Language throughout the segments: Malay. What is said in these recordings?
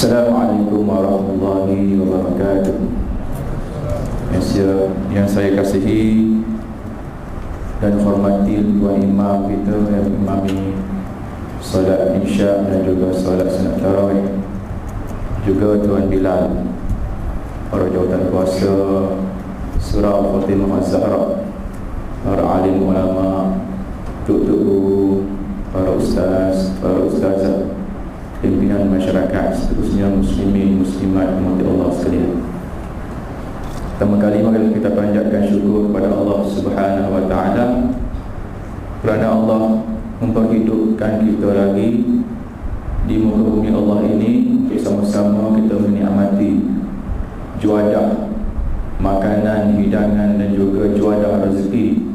Assalamualaikum warahmatullahi wabarakatuh. Yang saya kasihi dan hormati Tuan Imam kita yang imami solat Isya dan juga solat sunat tarawih, juga Tuan Bilal, para jawatan kuasa Surah Fatimah Az-Zahra, para alim ulama, tuk-tuk, para ustaz, para ustazah, pimpinan masyarakat, seterusnya muslimin, muslimat, umat Allah sekalian. Pertama kali mari kita panjatkan syukur kepada Allah Subhanahu wa taala kerana Allah memperhidupkan kita lagi di muka bumi Allah ini, bersama-sama kita menikmati juadah makanan, hidangan dan juga juadah rezeki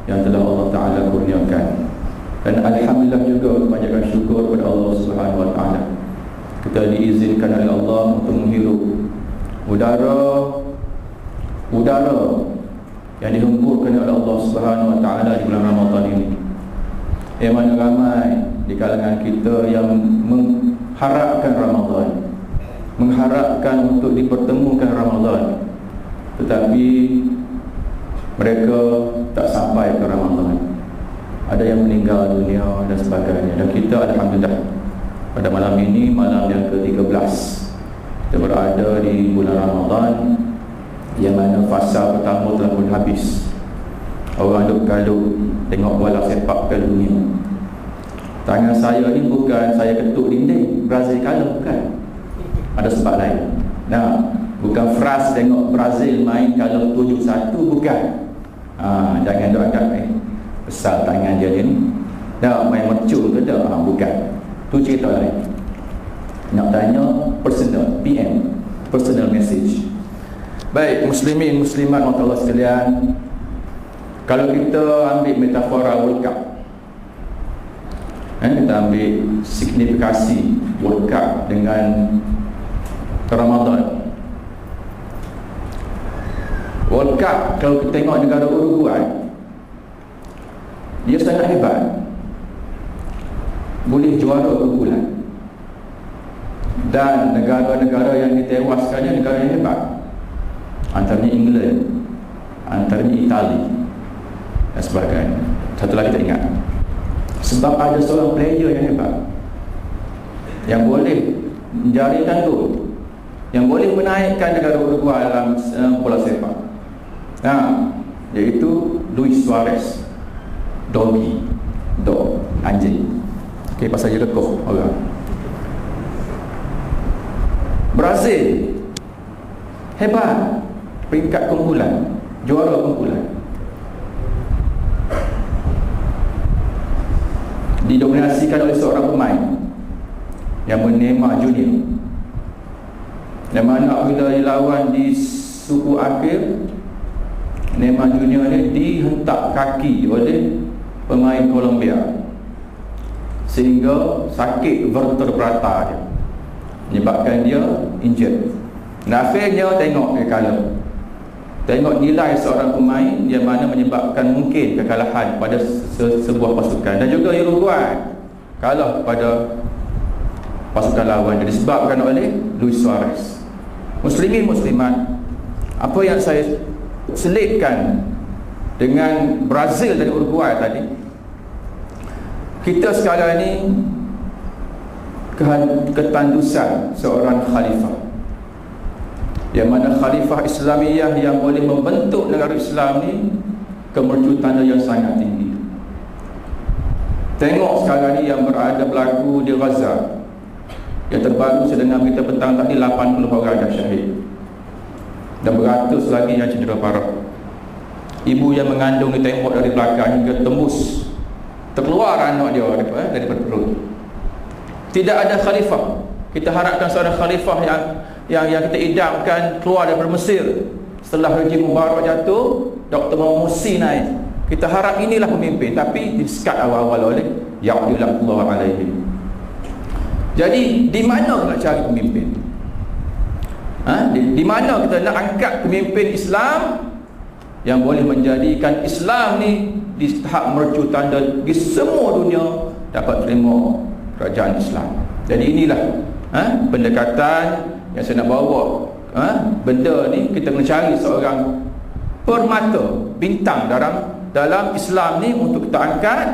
yang telah Allah Taala kurniakan. Dan alhamdulillah juga panjatkan syukur kepada Allah Subhanahu wa taala. Kita diizinkan oleh Allah untuk menghirup udara yang dihempurkan oleh Allah Subhanahu wa taala di bulan Ramadan ini. Yang mana ramai di kalangan kita yang mengharapkan Ramadan, mengharapkan untuk dipertemukan Ramadan, tetapi mereka tak sampai ke Ramadan. Ada yang meninggal dunia dan sebagainya. Dan kita alhamdulillah pada malam ini, malam yang ke-13, kita berada di bulan Ramadan, yang mana fasa pertama telah pun habis. Orang duk-kaduk tengok bola sepak ke dunia. Tangan saya ni bukan saya ketuk dinding Brazil kalah, bukan. Ada sebab lain. Nah, bukan frust tengok Brazil main kalah 7-1, bukan. Jangan duk anggap besar tangan dia ni. Dah main mercun ke tak? Bukan. Tu cerita lain. Nak tanya personal, PM, personal message. Baik, muslimin, muslimat, Allah sekalian, kalau kita ambil metafora World Cup, kita ambil signifikasi World Cup dengan Ramadan. World Cup, kalau kita tengok negara Uruguay, dia sangat hebat, boleh juara berbulan. Dan negara-negara yang ditewaskannya negara yang hebat, antaranya England, antaranya Itali dan sebagainya. Satu lagi kita ingat, sebab ada seorang player yang hebat, yang boleh menjarikan gol, yang boleh menaikkan negara Uruguay dalam bola sepak, iaitu Luis Suarez. Doggy, dog, anjing. Okey, pasal dia lekoh orang. Brazil hebat, peringkat kumpulan, juara kumpulan, didominasikan oleh seorang pemain yang Neymar Junior, yang mana bila dilawan di suku akhir, Neymar Junior ni dihentak kaki oleh pemain Colombia sehingga sakit vertebrata dia, menyebabkan dia injured. Dan akhirnya tengok dia kalah. Tengok nilai seorang pemain yang mana menyebabkan mungkin kekalahan pada sebuah pasukan. Dan juga Uruguay kalah pada pasukan lawan yang disebabkan oleh Luis Suarez. Muslimin, muslimat, apa yang saya selitkan dengan Brazil dan Uruguay tadi, kita sekarang ni ketandusan seorang khalifah, yang mana khalifah Islamiyah yang boleh membentuk negara Islam ni kemercutan yang sangat tinggi. Tengok sekarang ni yang berlaku di Gaza. Yang terbaru saya dengar berita petang tadi, 80 orang dah syahid dan beratus lagi yang cedera parah. Ibu yang mengandung ditembak dari belakang hingga tembus, terkeluar anak dia daripada perut. Tidak ada khalifah. Kita harapkan seorang khalifah yang kita idamkan keluar daripada Mesir setelah rejim Mubarak jatuh, Dr. Morsi naik. Kita harap inilah pemimpin, tapi disekat awal-awal oleh Ya'dillah alaihi. Jadi di mana nak cari pemimpin? Di mana kita nak angkat pemimpin Islam yang boleh menjadikan Islam ni di tahap mercutan dan di semua dunia dapat terima kerajaan Islam. Jadi inilah pendekatan yang saya nak bawa. Benda ni kita kena cari seorang permata bintang dalam Islam ni untuk kita angkat,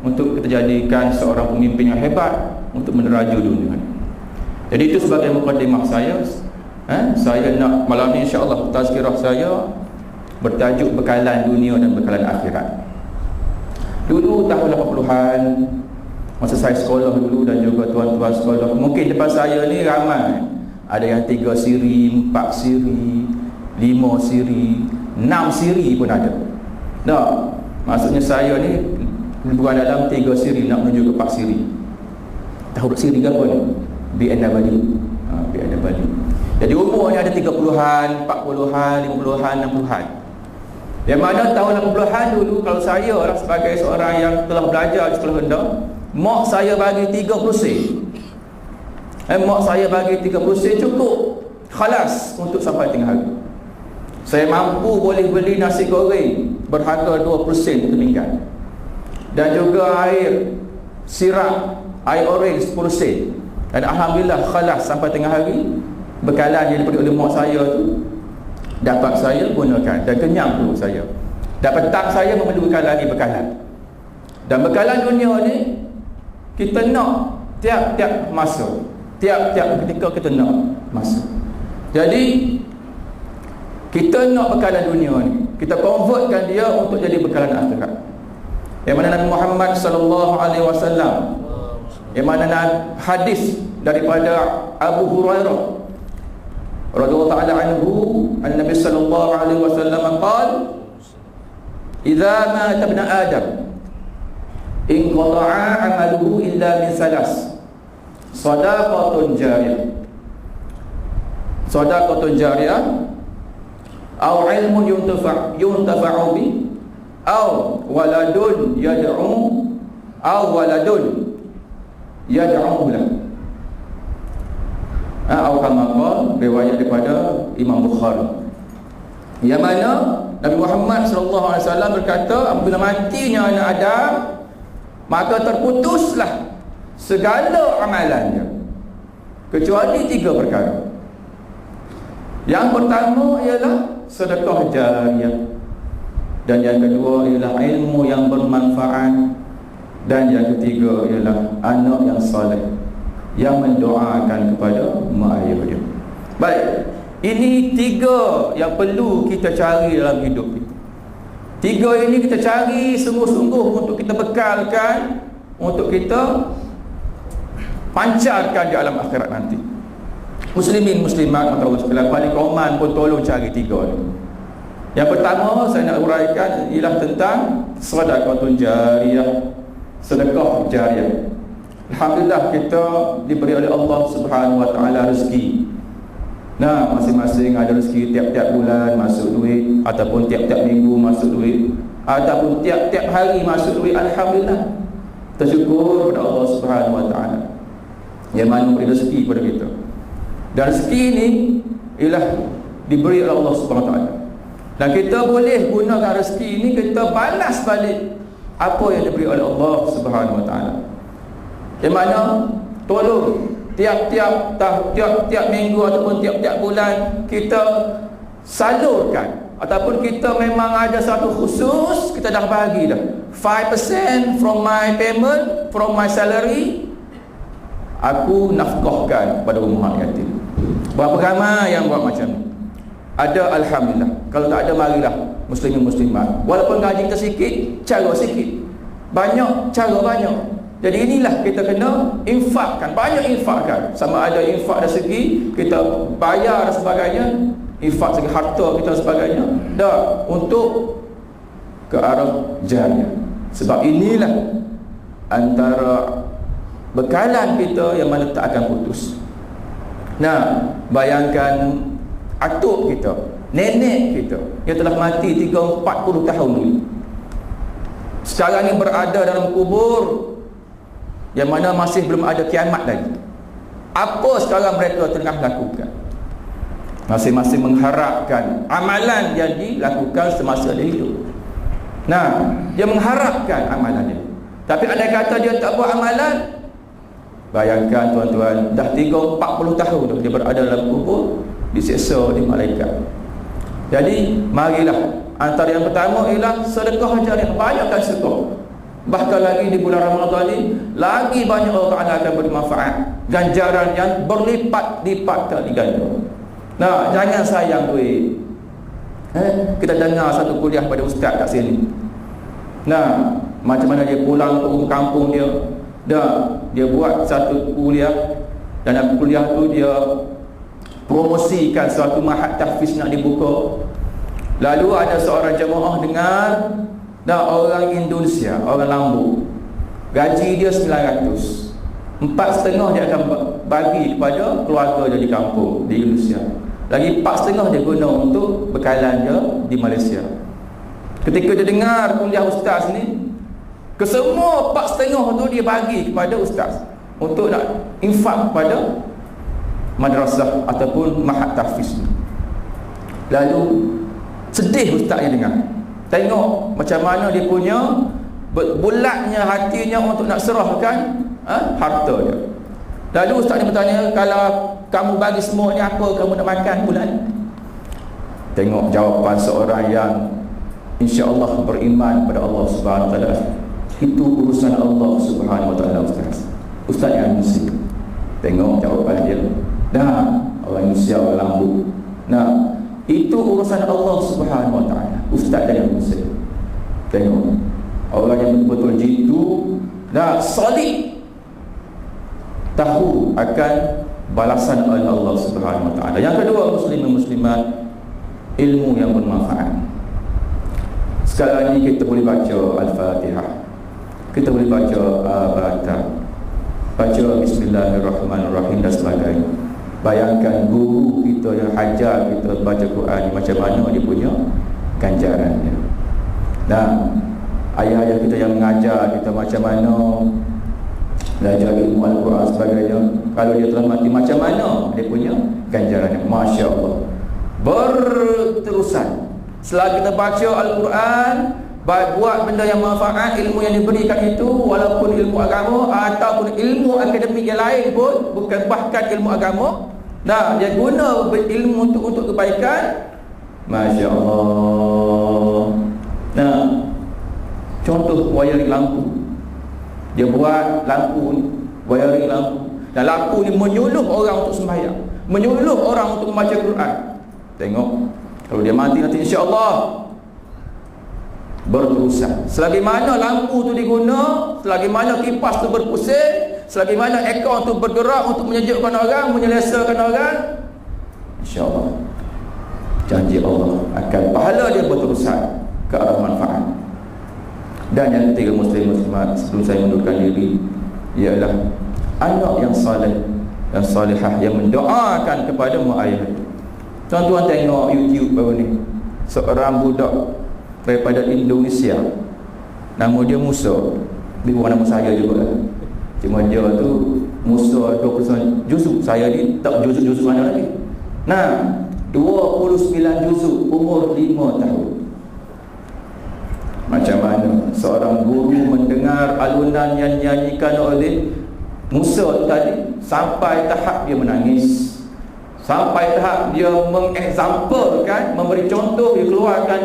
untuk kita jadikan seorang pemimpin yang hebat untuk meneraju dunia. Jadi itu sebagai mukadimah saya. Saya nak malam ni insya-Allah tazkirah saya bertajuk bekalan dunia dan bekalan akhirat. Dulu tahun 80-an masa saya sekolah dulu dan juga tuan-tuan sekolah, mungkin depan saya ni ramai, ada yang 3 siri, 4 siri, 5 siri, 6 siri pun ada. Nah, maksudnya saya ni bukan dalam 3 siri nak menuju ke 4 siri. Tahu siri ke apa ni? BNW. BNW. Jadi umurnya ada 30-an, 40-an, 50-an, 60-an. Yang mana tahun 80-an dulu, kalau saya sebagai seorang yang telah belajar di sekolah rendah, mak saya bagi 30 sen. Mak saya bagi 30 sen cukup khalas untuk sampai tengah hari. Saya mampu boleh beli nasi goreng berharga 20 sen untuk minggat. Dan juga air sirap, air orange 10 sen. Dan alhamdulillah khalas sampai tengah hari. Bekalan yang diberi oleh mak saya tu dapat saya gunakan dan kenyang perut saya. Dan petang saya memerlukan lagi bekalan. Dan bekalan dunia ni kita nak tiap-tiap masa, tiap-tiap ketika kita nak masa. Jadi kita nak bekalan dunia ni, kita convertkan dia untuk jadi bekalan akhirat. Yang mana Nabi Muhammad sallallahu alaihi wasallam, yang mana hadis daripada Abu Hurairah radhiyallahu ta'ala anhu, an-nabi sallallahu alaihi wasallam qala, idza mata ibn adam in qata'a 'amaluhu illa min salas, sadaqatun jariyah aw ilmun yuntafa'u bi aw waladun yad'u lahu. Atau kama riwayat daripada Imam Bukhari, yang mana Nabi Muhammad sallallahu alaihi wasallam berkata, apabila matinya anak Adam, maka terputuslah segala amalannya kecuali 3 perkara. Yang pertama ialah sedekah jariyah, dan yang kedua ialah ilmu yang bermanfaat, dan yang ketiga ialah anak yang soleh yang mendoakan kepada mak ayah dia. Baik, ini 3 yang perlu kita cari dalam hidup kita. 3 ini kita cari sungguh-sungguh untuk kita bekalkan, untuk kita pancarkan di alam akhirat nanti. Muslimin muslimat mata Allah sekalian, Balik Oman pun tolong cari 3 ni. Yang pertama saya nak uraikan ialah tentang sedekahun jariyah, sedekah jariyah. Alhamdulillah kita diberi oleh Allah Subhanahu wa taala rezeki. Nah, masing-masing ada rezeki tiap-tiap bulan masuk duit, ataupun tiap-tiap minggu masuk duit, ataupun tiap-tiap hari masuk duit. Alhamdulillah. Tersyukur kepada Allah Subhanahu wa taala yang mana memberi rezeki kepada kita. Dan rezeki ini ialah diberi oleh Allah Subhanahu wa taala. Dan kita boleh gunakan rezeki ini, kita balas balik apa yang diberi oleh Allah Subhanahu wa taala. Yang mana tolong tiap-tiap minggu ataupun tiap-tiap bulan kita salurkan, ataupun kita memang ada satu khusus, kita dah bagi dah 5% from my payment, from my salary, aku nafkahkan kepada rumah yatim. Berapa ramai yang buat macam ni? Ada, alhamdulillah. Kalau tak ada, marilah muslimin muslimat, walaupun gaji kita sikit, cara sikit, banyak cara banyak. Jadi inilah kita kena infakkan, banyak infakkan. Sama ada infak dari segi kita bayar dan sebagainya, infak segi harta kita dan sebagainya, dah untuk ke arah jariah. Sebab inilah antara bekalan kita yang mana tak akan putus. Nah, bayangkan atuk kita, nenek kita yang telah mati 30-40 tahun dulu, sekarang ni berada dalam kubur, yang mana masih belum ada kiamat lagi. Apa sekarang mereka tengah lakukan? Masing-masing mengharapkan amalan yang dilakukan semasa dia hidup. Nah, dia mengharapkan amalan dia. Tapi andai kata dia tak buat amalan, Bayangkan tuan-tuan, dah 40 tahun dah dia berada dalam kubur, disiksa oleh malaikat. Jadi marilah, antara yang pertama ialah sedekah jariah, banyakkan sedekah. Bahkan lagi di bulan Ramadan ini, lagi banyak orang akan bermanfaat, ganjaran yang berlipat-lipat kali ganda. Nah, jangan sayang duit. Kita dengar satu kuliah pada ustaz kat sini. Nah, macam mana dia pulang ke kampung dia, dia buat satu kuliah, dan dalam kuliah tu dia promosikan suatu mahat tahfiz nak dibuka. Lalu ada seorang jemaah dengar, dah orang Indonesia, orang Lambu, gaji dia 900, 4,5 dia akan bagi kepada keluarga dia di kampung di Indonesia, lagi 4,5 dia guna untuk bekalan dia di Malaysia. Ketika dia dengar kuliah ustaz ni, kesemua 4,5 tu dia bagi kepada ustaz untuk nak infak kepada madrasah ataupun mahat tahfiz. Lalu sedih ustaz yang dengar, tengok macam mana dia punya bulatnya hatinya untuk nak serahkan harta dia. Lalu ustaz ni bertanya, kalau kamu bagi semua ni, apa kamu nak makan bulan? Tengok jawapan seorang yang insya-Allah beriman pada Allah Subhanahu Wa Taala. Itu urusan Allah Subhanahu Wa Taala, ustaz yang muslim. Tengok jawapan dia. Nah, orang Indonesia, orang Lambu. Nah, itu urusan Allah Subhanahu Wa Taala. Ustaz yang muslim. Tengok orang yang betul-betul jitu dan solid, tahu akan balasan oleh Allah Subhanahu Wa Taala. Yang kedua, muslimin muslimat, ilmu yang bermanfaat. Sekarang ini kita boleh baca Al-Fatihah, kita boleh baca Al-Baqarah, baca Bismillahirrahmanirrahim dan sebagainya. Bayangkan guru kita yang ajar kita baca Quran, macam mana dia punya ganjarannya. Dan ayah-ayah kita yang mengajar kita macam mana belajar ilmu Al-Quran sebagainya, kalau dia telah mati, macam mana dia punya ganjarannya. Masya Allah, berterusan. Selagi kita baca Al-Quran, buat benda yang manfaat, ilmu yang diberikan itu, walaupun ilmu agama ataupun ilmu akademik yang lain pun, bukan bahkan ilmu agama, nah, dia guna ilmu untuk kebaikan. Masya Allah. Nah, contoh wiring lampu, dia buat lampu ni, wiring lampu, dan lampu ni menyuluh orang untuk sembahyang, menyuluh orang untuk membaca Quran. Tengok, kalau dia mati nanti insya-Allah berterusan. Selagi mana lampu tu diguna, selagi mana kipas tu berpusing, selagi mana aircon tu bergerak untuk menyejukkan orang, menyelesakan orang, insya-Allah janji Allah akan pahala dia berterusan ke arah manfaat. Dan yang ketiga, muslim muslimat, sebelum saya mundurkan diri, ialah anak yang saleh dan salihah yang mendoakan kepada mak ayah. Tuan-tuan tengok YouTube baru ni, seorang budak daripada Indonesia, nama dia Musa. Dia bukan nama saya juga, cuma dia tu Musa 29 juzuk. Saya ni tak juzuk-juzuk mana lagi. Nah, 29 juzuk, umur 5 tahun. Macam mana seorang guru mendengar alunan yang dinyanyikan oleh Musa tadi, sampai tahap dia menangis, sampai tahap dia mengexamplekan, memberi contoh, dia keluarkan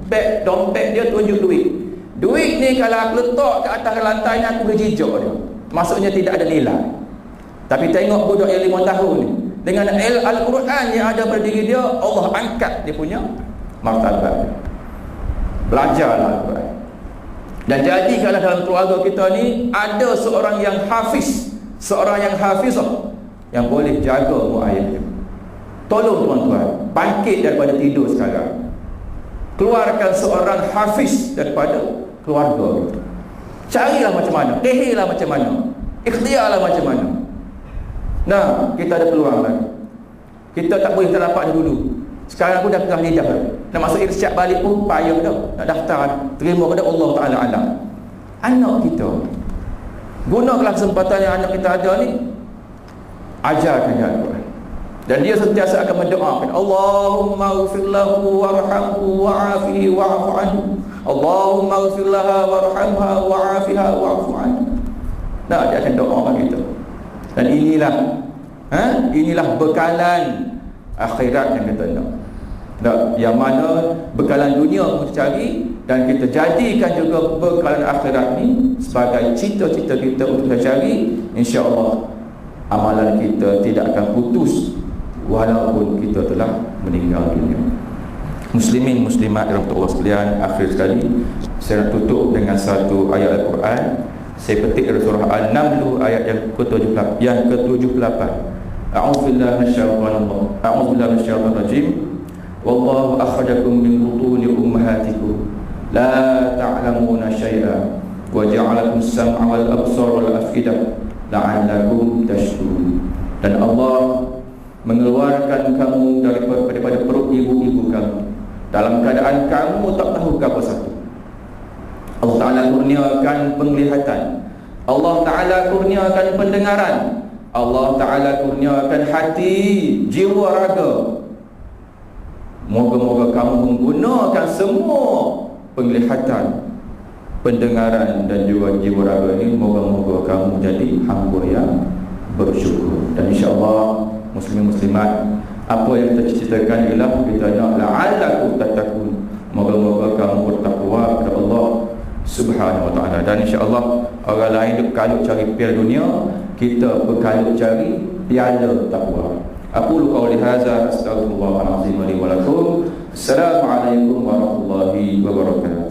beg, dompet dia, tunjuk duit. Duit ni kalau aku letak ke atas lantai ni, aku boleh jijak dia, maksudnya tidak ada nilai. Tapi tengok budak yang 5 tahun ni, dengan Al-Quran yang ada pada diri dia, Allah angkat dia punya martabat. Belajarlah Al-Quran. Dan jadi kalau dalam keluarga kita ni ada seorang yang hafiz, seorang yang hafizah, yang boleh jaga mak ayah dia, tolong tuan-tuan, bangkit daripada tidur sekarang, keluarkan seorang hafiz daripada keluarga kita. Carilah macam mana, leherlah macam mana, ikhtiarlah macam mana. Nah, kita ada peluang lagi. Kita tak boleh terdapat dulu. Sekarang pun dah tengah lidah, nak masuk irsyad balik pun payah dah, nak daftar, terima kepada Allah Ta'ala alam. Anak kita, gunakanlah kesempatan yang anak kita ada ni, ajarkan dia Al-Quran. Dan dia sentiasa akan mendoakan, Allahumma ighfir lahu warhamhu wa'afihi wa'fu anhu, Allahumma ighfir laha warhamha wa'afiha wa'fu anhu. Nah, dia akan doa bagi kita. Dan inilah bekalan akhirat yang kita nak. Yang mana bekalan dunia pun kita cari, dan kita jadikan juga bekalan akhirat ni sebagai cita-cita kita untuk kita cari. InsyaAllah amalan kita tidak akan putus walaupun kita telah meninggal dunia. Muslimin muslimat rahmatullah sekalian, akhir sekali saya nak tutup dengan satu ayat Al-Quran. Saya petik dari surah An-Naml ayat yang ke-78. A'udzubillahi minasyaitonir rajim. Wallahu akhrajakum min butuni ummahatikum la ta'lamuna syai'an wa ja'alakum as-sam'a wal absara wal af'idah la'allakum tashkurun. Dan Allah mengeluarkan kamu daripada perut ibu-ibu kamu dalam keadaan kamu tak tahu apa satu. Allah Ta'ala kurniakan penglihatan, Allah Ta'ala kurniakan pendengaran, Allah Ta'ala kurniakan hati, jiwa, raga. Moga-moga kamu menggunakan semua penglihatan, pendengaran dan juga jiwa raga ini. Moga-moga kamu jadi hamba yang bersyukur. Dan insyaAllah muslimin muslimat, apa yang kita ceritakan ialah kita nak la'allakum tattaqun. Moga-moga kamu bertakwa kepada Allah Subhanahu wa ta'ala. Dan insyaAllah orang lain berkalut cari piala dunia, kita berkalut cari piala takwa. Aqulu qawli hadza astaghfirullahal azim li wa lakum. Assalamualaikum warahmatullahi wabarakatuh.